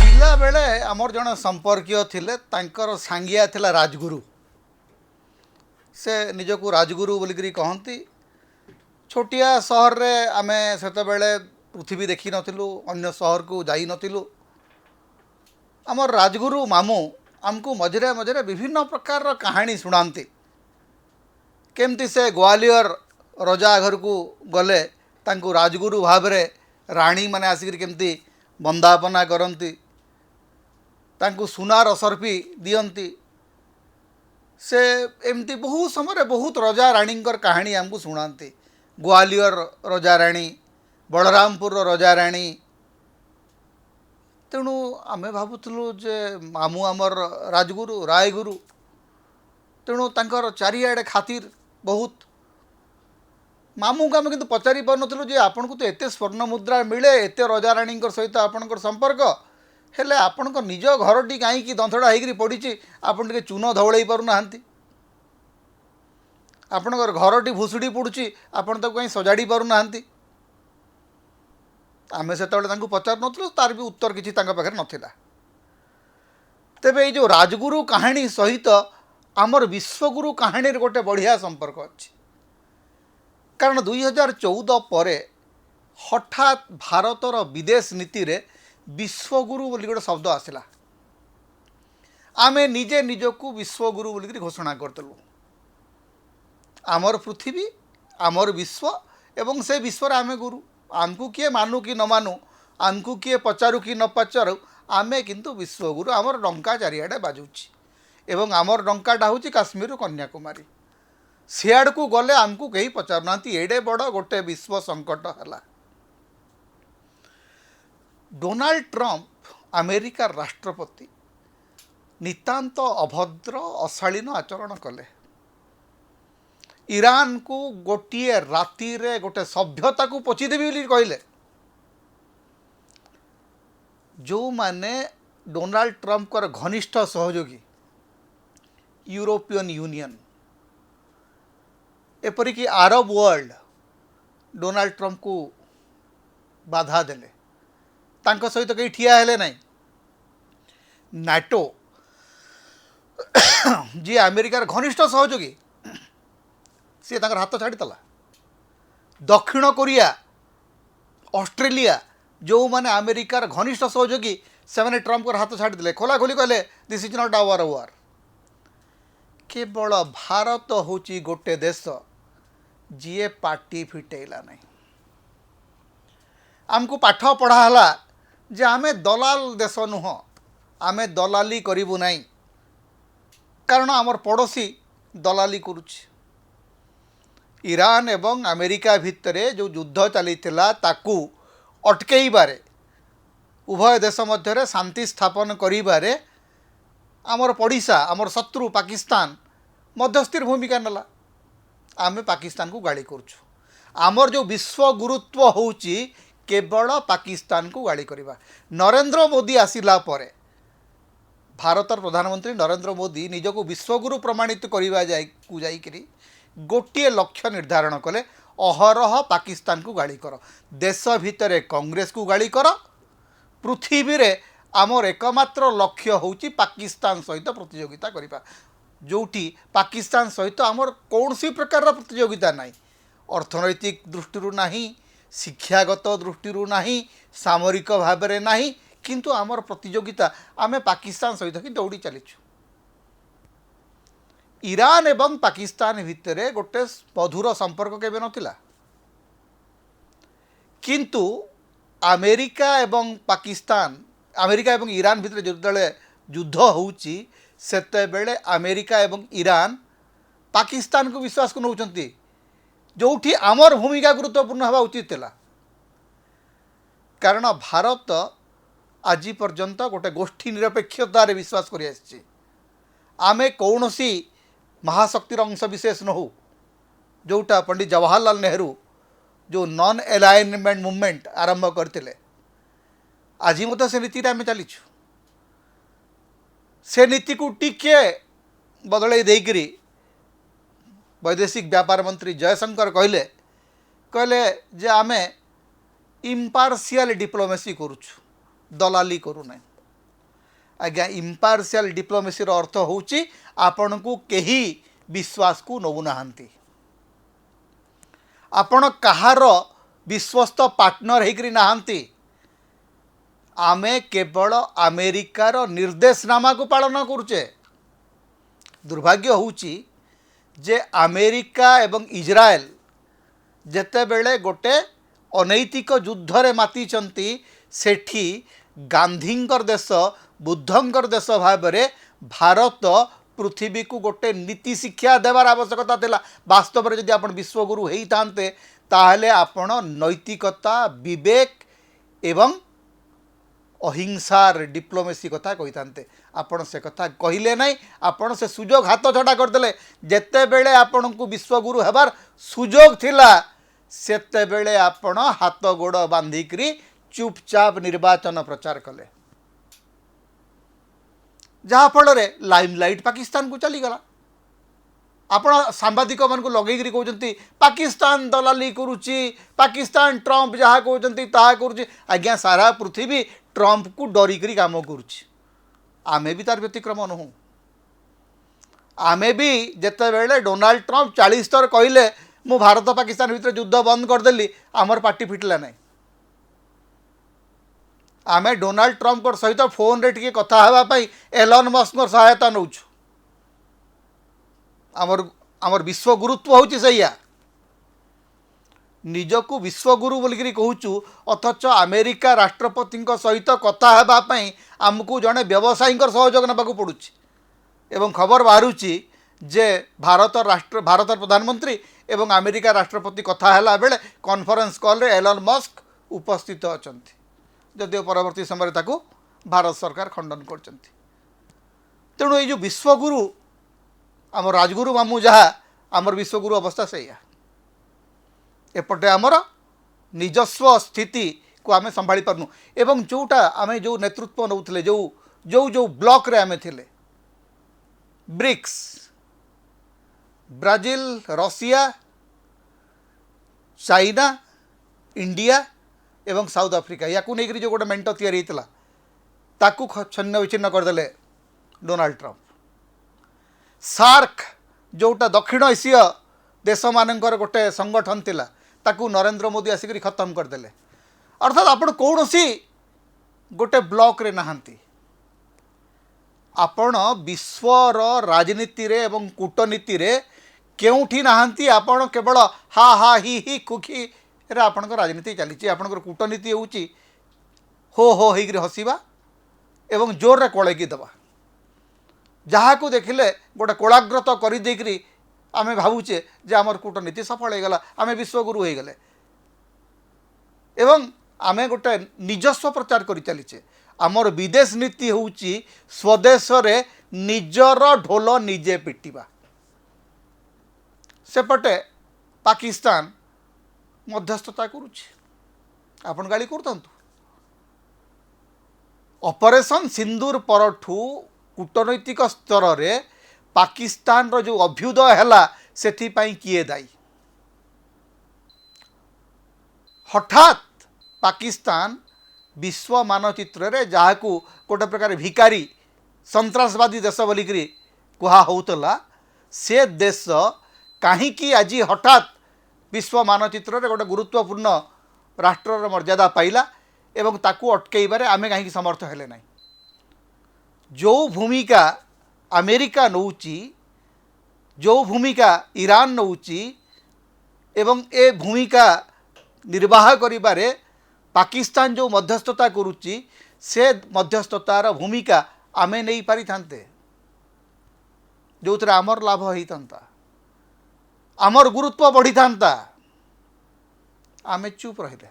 पिला बेले आमर जन संपर्कीय थिले तांकर सांगिया थिला राजगुरु। से निजको राजगुरु बोलिकरी कहती। छोटिया सहर रे आमे सेते बेले पृथ्वी देखी नथिलु, अन्य सहर को जाई नथिलु। आमर राजगुरु मामू आमको मझे मझे विभिन्न प्रकार कहानी शुणाती। केमती से ग्वालियर रजा घर को गले तांको राजगुरु भाव रे राणी माने आसिक केमती बंदापना करती, तांको सुनार असर्फी दियंती। से एमती बहुत समय बहुत रजा राणी कहानी आमको शुणाती। ग्वालियर रजा राणी, बलरामपुर रजा राणी। तेणु आमे भावुलु जे मामू आमर राजगुरु रायगुरु। तेणु तांकर चारिआडे खातिर बहुत। मामू को आम कि पचारि पारुनथुलु जे आपन को तो एते स्वर्ण मुद्रा मिले, एते रजा राणी सहित आपणकर संपर्क हेले आपणक निज घरटी कहीं दंथड़ा होकर पड़ी, आपन टे चून धौल पारना। आपणकर घरटी भुसुड़ी पड़ुची, आपन ताको कहीं सजाड़ी पारना। आमे से पचार नु तार भी उत्तर किसी पाखे नथिला। तेबे ये जो राजगुरु कहानी सहित आमर विश्वगुरु कहानी गोटे बढ़िया संपर्क अच्छी। कारण 2014 पर हठात भारतर विदेश नीति रे विश्वगुरु बोली गोटे शब्द आसला। आमे निजे निजको विश्वगुरु बोली घोषणा करतलु। आमर पृथ्वी, आमर विश्व एवं से विश्व आमे गुरु। आमको किए मानु कि न मानु, आमको किए पचारू कि न पचारू, आमे किंतु विश्वगुरु। आमर डंका चारिआडे बाजुची एवं आमर डंकाटा हूँ काश्मीर कन्याकुमारी। सियाड़ को गले आमको कहीं पचारूना एडे बड़ गोटे विश्व संकट है। डोनाल्ड ट्रंप अमेरिका राष्ट्रपति नितांत अभद्र अशालीन आचरण कले। ईरान को गोटे राति रे गोटे सभ्यता को पोछीदेवी बोली कहले। जो माने डोनाल्ड ट्रंप कर घनिष्ठ सहयोगी यूरोपियन यूनियन, एपरिकी आरब वर्ल्ड डोनाल्ड ट्रंप को बाधा देले, तांको सहित कहीं ठिया हेले नहीं। नाटो जी अमेरिकार घनिष्ठ सहयोगी सी तांकर हाथ छाड़ीदेला। दक्षिण कोरिया, ऑस्ट्रेलिया जो माने अमेरिकार घनिष्ठ सहयोगी से मैंने ट्रंप को हाथ छाड़ीदे। खोला खोली कहले दिस इज नॉट आवर वार। केवल भारत होची गोटे देश जी पार्टी फिटेला नहीं। आमको पाठ पढ़ाला जे आमे दलाल देश नुह, आमे दलाली करिबु नहीं। कारण आमर पड़ोसी दलाली करुछि। ईरान एवं अमेरिका भितरे जो युद्ध चलीथिला ताकू अटकेइबारे, उभय देश मध्य शांति स्थापन करिबारे आमर पड़िशा, आमर शत्रु पाकिस्तान मध्यस्थीर भूमिका नेला। आमे पाकिस्तान को गाड़ी करुछु। आमर जो विश्व गुरुत्व होउची केवल पाकिस्तान को गाड़ी करवा। नरेंद्र मोदी आसिला परे, भारतर प्रधानमंत्री नरेंद्र मोदी निजको विश्वगुरु प्रमाणित करवा जाइकरी गोटे लक्ष्य निर्धारण कले, अहरह पाकिस्तान को गाड़ी कर। देश भितर कांग्रेस को गाड़ी कर। पृथ्वी रे आमर एकमात्र लक्ष्य होउची पाकिस्तान सहित प्रतियोगिता करिबा। जोठी पाकिस्तान सहित आमर कौन सी प्रकार प्रतियोगिता नहीं। अर्थनैतिक दृष्टि नहीं, शिक्षागत दृष्टि नहीं, सामरिक भाव में नहीं, किंतु आमर प्रतियोगिता आमे पाकिस्तान सहित कि दौड़ी चलीचु। ईरान एवं पाकिस्तान भितर गोटे मधुर संपर्क केबे नथिला, किंतु अमेरिका एवं पाकिस्तान, अमेरिका एवं ईरान भितर जो युद्ध होउची सेते बेले अमेरिका एवं ईरान पाकिस्तान को विश्वास को नौचंती, जोठी आमर भूमिका गुरुत्वपूर्ण हवा उचित थिला। कारण भारत आज पर्यंत गोटे गोष्ठी निरपेक्षतार विश्वास करि आछि। आमे कौनसी महाशक्तिर अंश विशेष न हो। जोटा पंडित जवाहरलाल नेहरू जो नॉन अलाइनमेंट मूवमेंट आरंभ करते, आज मत से नीति आम चलीचु। से नीति को टिके बदल देकरी वैदेशिक व्यापार मंत्री जयशंकर कहले जे आमे इम्पार्शियल डिप्लोमेसी करुछु, दलाली करू ना। आज्ञा इम्पार्शियल डिप्लोमेसी रो अर्थ होउची आपण को केही विश्वास को नबु नाहंती, आपण कहार विश्वस्त पार्टनर हेकरी नाहंती। आमे केवल अमेरिकार निर्देशनामा को पालन करुचे। दुर्भाग्य होउची जे अमेरिका एवं इजराइल जेते बेले गोटे अनैतिक युद्धरे मातीचंती, सेठी गांधींकर देश बुद्धंकर देश भावरे भारत पृथ्वी को गोटे नीति शिक्षा देवार आवश्यकता थिला। वास्तव में जदि आपण विश्वगुरु हेई थांते ताहले आपण नैतिकता, विवेक एवं अहिंसार डिप्लोमेसी कथा कही थांते। आपण से कथा कहले नहीं, आपण से सुजोग हाथ छटा करदेले। जेते बेले आपण को विश्वगुरु हेबार सुजोग थिला सेते बेले आपण हाथ गोड़ बांधिकरी चुपचाप निर्वाचन प्रचार कले, जहाँ फल लाइमलाइट पाकिस्तान को चलीगला। आपण सांबादिक मान को लगेकरी कहते पाकिस्तान दलाली करुच्ची, पाकिस्तान ट्रंप जहाँ कहते ताहा करुच्ची। आज्ञा सारा पृथ्वी ट्रंप को डरिकी काम करुच्ची। आमे भी तार व्यतिक्रम नुह। आमे भी जिते बेले डोनाल्ड ट्रंप 40 थर कहले मु भारत पाकिस्तान भितर युद्ध बंद करदेली, आमर पार्टी फिटला नहीं। आमे डोनाल्ड ट्रंप सहित फोन रे टिके कथा हेबा पई एलन मस्क सहायता नौछु। आमर विश्व गुरुत्व होची सैया, निजकू विश्वगुरु बोलिकी कहूचु, अथच अमेरिका राष्ट्रपति सहित कथा हेबा पई आमको जड़े व्यवसायी सहयोग नाकू पड़ुछि। एवं खबर बाहरुछि जे भारत प्रधानमंत्री एवं अमेरिका राष्ट्रपति कथा हैला बेले कॉन्फ्रेंस कॉल रे एलन मस्क उपस्थित अछंती, जदिओ परवर्ती समय ताकू भारत सरकार खंडन करछंती। तेणु ये जो विश्वगुरु आम राजगुरु मामू जहाँ आमर विश्वगुरु अवस्था सैया, एपटे आमर निजस्व स्थिति को आमे संभाली पारनु। एवं जोटा आमे जो नेतृत्व नौथिले, जो जो जो ब्लॉक रे आमे थिले, BRICS, Brazil, Russia, China, India एवं साउथ अफ्रीका, या को नेकरी जो गोटे मेंट तैयारी होता ताकू छन्न विच्छिन्न करदेले डोनाल्ड ट्रंप। सार्क जोटा दक्षिण एसीय देश मानकर गोटे संगठन थिला ताकू नरेंद्र मोदी आसिक खत्म करदेले। अर्थात आपण कौन सी गोटे ब्लॉक रे नहांती, आपण विश्वर राजनीति रे एवं कूटनीति रे केउठी नहांती। आपण केवल हा हा ही खुखी रे आपण राजनीति चली। आपण कूटनीति होउची हो हो होकर हसवा एवं जोर रे कोड़ेकी दबा, जहाँ को देखिले गोटे कोलाग्रत कर देकरी आमे भावुचे जे आमर कूटनीति सफल हो गला, आमे विश्वगुरु हो गले एवं आमे गोटे निजस्व प्रचार कर चलीचे। आमर विदेश नीति होउची स्वदेश रे निजर ढोल निजे पिटिबा। सेपटे पाकिस्तान मध्यस्थता करुछि, आपण गाली करतंतु। ऑपरेशन सिंदूर परठू कूटनैतिक स्तर रे पाकिस्तान रो जो अभ्युदय हैला सेथि पई किए दायी। हठात पाकिस्तान विश्व मानचित्र रे जहाँ को गोटे प्रकार भिकारी संतरासवादी देश बोलिकी कुहा होतला, से देश कहीं आज हठात विश्व मानचित्र रे गोटे गुरुत्वपूर्ण राष्ट्र मर्यादा पाइला एवं ताकू अटकईबारे आमे कहीं समर्थ हेले नहीं। जो भूमिका अमेरिका नौची, जो भूमिका ईरान नौची एवं ए भूमिका निर्वाह करिबारे पाकिस्तान जो मध्यस्थता करुच्ची, से मध्यस्थतार भूमिका आमे नहीं पारि थांते, जो थे आमर लाभ होता, आमर गुरुत्व बढ़ी था। आमे चुप रहिले,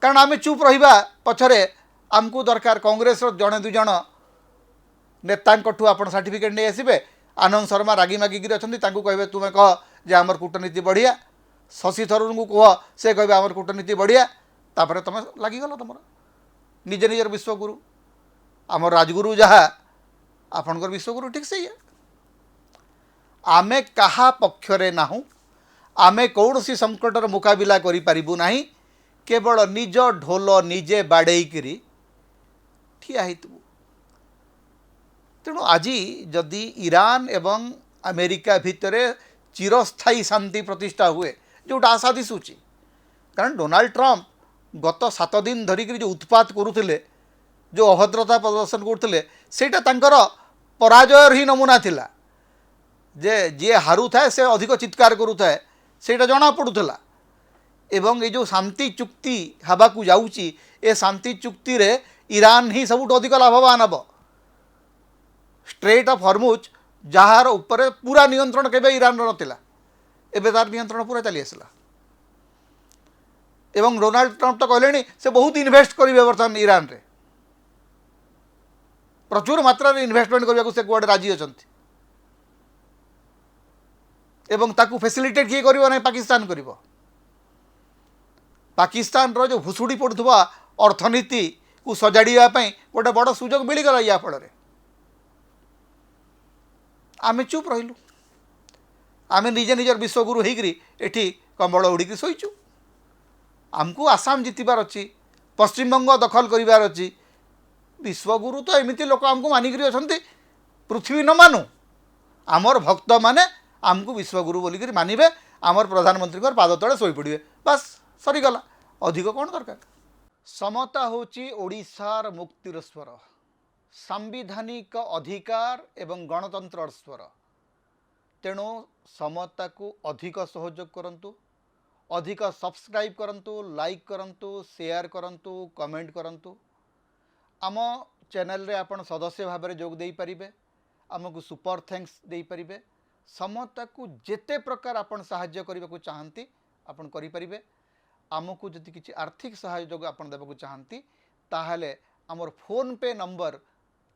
कारण आमे चुप रहिबा पछरे आमको दरकार कांग्रेस जड़े दुई जन नेतांकठू आपण सर्टिफिकेट नहीं आसबे। आनंद शर्मा रागी मागिकी अच्छा कहे तुम्हें कह जे आमर कूटनीति बढ़िया, शशि थरूर को कह से कहे आमर कूटनीति बढ़िया, तापर तुम लगिगल तुम निज निजर विश्वगुरु। आमर राजगुरु जहाँ आपणकर विश्वगुरु ठीक से आमे कहा पक्षरे नाहु, आमे कौन सी संकटर मुकाबिला करि पारिबु नाही। केवल निज ढोल निजे बाड़ेकरी ठिया हेतु। तेणु आज जदि ईरान एवं अमेरिका भितर चिरस्थायी शांति प्रतिष्ठा हुए जोटा आशा दिशुची, कारण डोनाल्ड ट्रंप गत 7 दिन धरिक जो उत्पात करुले, जो अभद्रता प्रदर्शन करते सेटा तांकर पराजयर ही नमूना थिला। जे जी हारू थाए से अधिक चित्कार करुए सेटा जना पड़ूला। एवं ये जो शांति चुक्ति हवा को जाऊँगी, ए शांति चुक्ति रे ईरान ही सबुठ अधिक लाभवान हम। स्ट्रेट ऑफ हॉर्मुज जार ऊपर पूरा नियंत्रण केबे ईरान नथिला, एबे तार नियंत्रण पूरा चली आसला। एवं डोनाल्ड ट्रंप तो कहले से बहुत इन्वेस्ट करेंगे बर्तमान ईरान रे, प्रचुर मात्रा रे इन्वेस्टमेंट करने को से कुआडे राजी अछंती। एवं ताकू फैसिलिटेट किए करिवो नै, पाकिस्तान करिवो। पाकिस्तान रो जो भुसुड़ी पड़ुवा अर्थनीति को सजाड़िया गोटे बड़ सुजोग मिलगला। या फल आमे चुप रहिलु, आमे निजे निजर विश्वगुरु होकरी एठी कंबल उड़िक शोचु। आमको आसाम जितबार अच्छी, पश्चिमबंग दखल करार अच्छी। विश्वगुरु तो एमती लोक आमको मानिक अच्छा, पृथ्वी न मानु आमर भक्त माने आमको विश्वगुरु बोलिक मानवे, आमर प्रधानमंत्री पाद तले शोई पड़े, बस सरीगला। अधिक कौन दरकार? समता होची ओडिशार मुक्तिर स्वर, सांविधानिक अधिकार एवं गणतंत्र स्वर। तेणु समता को अधिक सहयोग करंतु, अधिक सब्सक्राइब करंतु, लाइक करंतु, शेयर करंतु, कमेंट करंतु। आम चैनल रे आपण सदस्य भाव में जोग दे पारिबे, आमको सुपर थैंक्स दे पारिबे। समता को जेते प्रकार आपण सहाय्य करने को चाहती आपण करि परिबे। आमको जदि किसी आर्थिक सहयोग आपण देबा को चाहती ताहले आमर फोन पे नंबर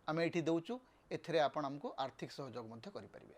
आम ये दौचु, एथिरे आपण आमको आर्थिक सहयोग मध्य करि परिबे।